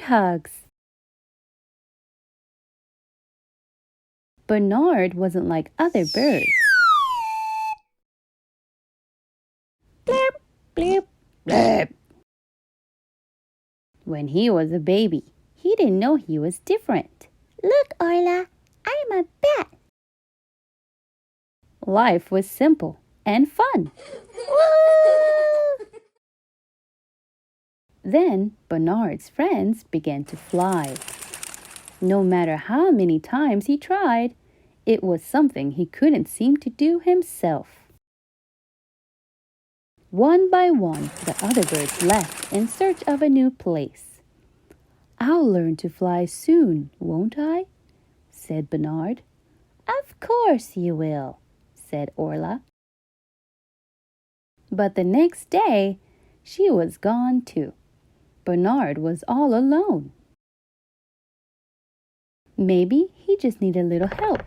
hugs. Bernard wasn't like other birds. Blurp, blurp, blurp. When he was a baby, he didn't know he was different. Look, Orla, I'm a bat. Life was simple and fun. Then Bernard's friends began to fly. No matter how many times he tried, it was something he couldn't seem to do himself. One by one, the other birds left in search of a new place. "I'll learn to fly soon, won't I?" said Bernard. "Of course you will," said Orla. But the next day, she was gone too. Bernard was all alone. Maybe he just needed a little help.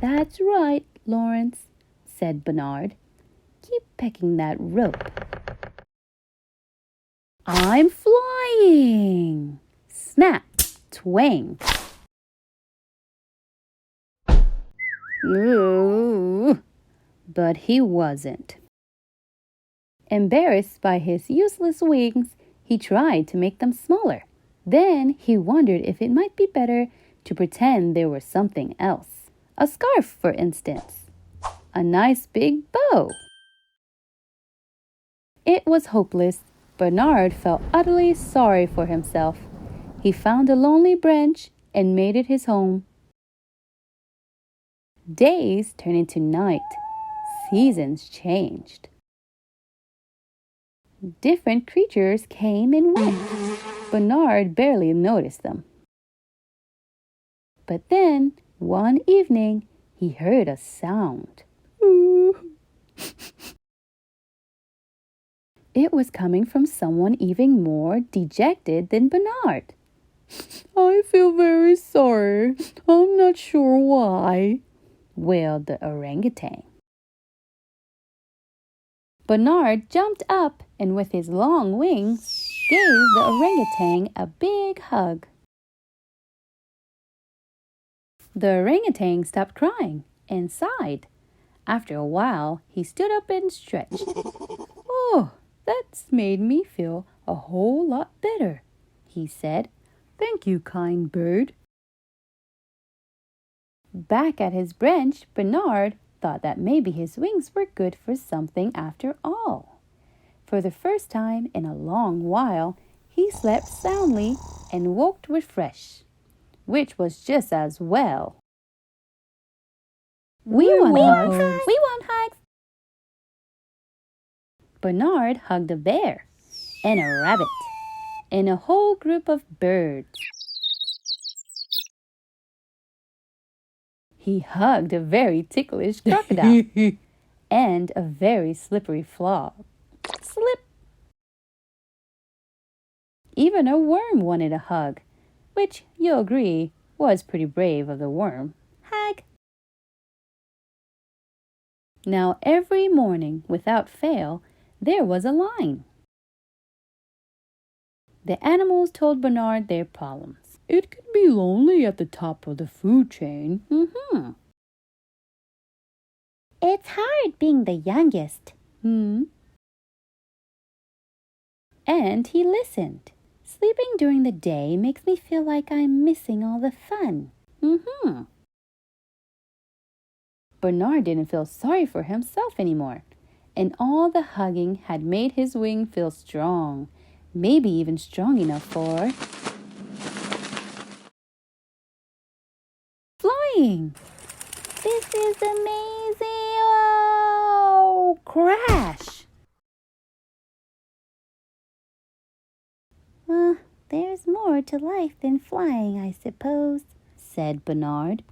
"That's right, Lawrence," said Bernard. "Keep pecking that rope." "I'm flying!" Snap, twang. Ooh, but he wasn't. Embarrassed by his useless wings, he tried to make them smaller. Then he wondered if it might be better to pretend there was something else. A scarf, for instance. A nice big bow. It was hopeless. Bernard felt utterly sorry for himself. He found a lonely branch and made it his home. Days turned into night. Seasons changed. Different creatures came and went. Bernard barely noticed them. But then, one evening, he heard a sound. It was coming from someone even more dejected than Bernard. "I feel very sorry. I'm not sure why," wailed the orangutan. Bernard jumped up and with his long wings gave the orangutan a big hug. The orangutan stopped crying and sighed. After a while, he stood up and stretched. "Oh, that's made me feel a whole lot better," he said. "Thank you, kind bird." Back at his branch, Bernard thought that maybe his wings were good for something after all. For the first time in a long while, he slept soundly and woke refreshed, which was just as well. We want hugs! We want hugs! Bernard hugged a bear and a rabbit and a whole group of birds. He hugged a very ticklish crocodile and a very slippery frog. Slip! Even a worm wanted a hug, which you'll agree was pretty brave of the worm. Hug! Now every morning, without fail, there was a line. The animals told Bernard their problems. "It can be lonely at the top of the food chain." "It's hard being the youngest." And he listened. "Sleeping during the day makes me feel like I'm missing all the fun." Bernard didn't feel sorry for himself anymore, and all the hugging had made his wing feel strong, maybe even strong enough for flying. "This is amazing!" Oh, crash! There's more to life than flying, I suppose," said Bernard.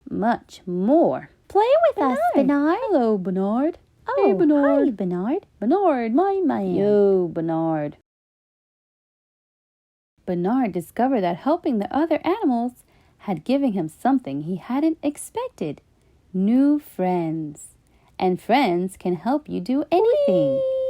"Much more. Play with us, Bernard." "Hello, Bernard." Oh, "Hey, Bernard." hi, Bernard. "Bernard, my man." "Yo, Bernard." Bernard discovered that helping the other animals had given him something he hadn't expected. New friends. And friends can help you do anything. Whee!